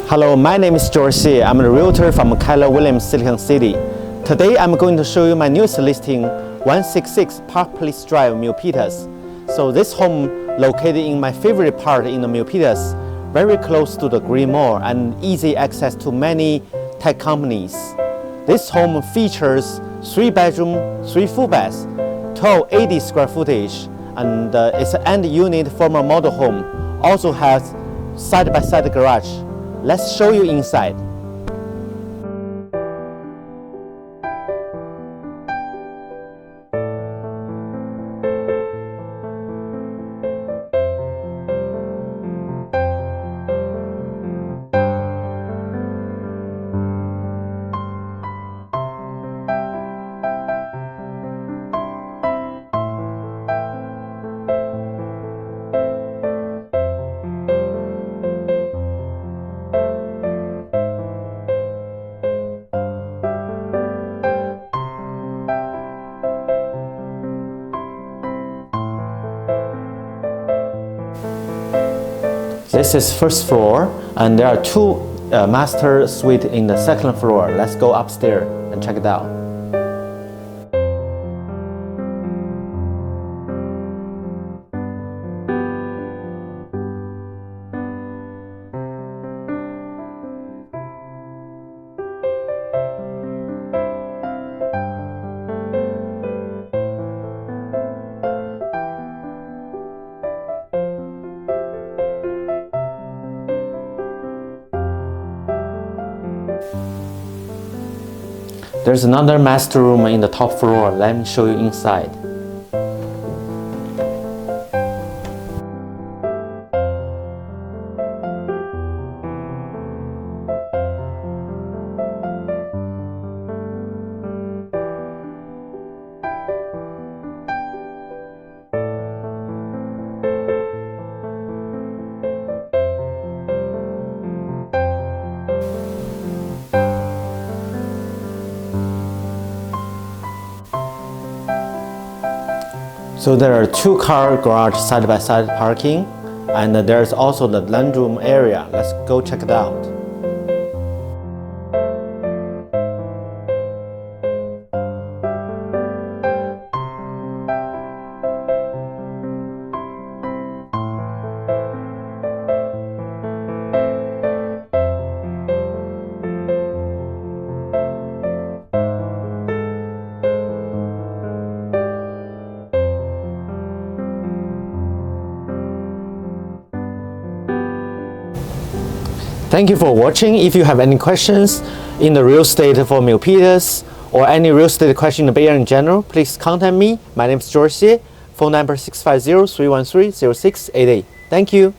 Hello, my name is George Xie. I'm a realtor from Keller Williams, Silicon City. Today, I'm going to show you my newest listing, 166 Parc Place Drive, Milpitas. So this home located in my favorite part in the Milpitas, very close to the Green Mall and easy access to many tech companies. This home features 3 bedroom, 3 full baths, 1280 square footage, and it's an end unit former model home. Also has side-by-side garage. Let's show you inside. This is first floor, and there are 2 master suites in the second floor. Let's go upstairs and check it out. There's another master room in the top floor. Let me show you inside. So there are 2-car garage side-by-side parking, and there's also the laundry area. Let's go check it out. Thank you for watching. If you have any questions in the real estate for Milpitas or any real estate question in the Bay Area in general, please contact me. My name is George Xie. Phone number 650-313-0688. Thank you.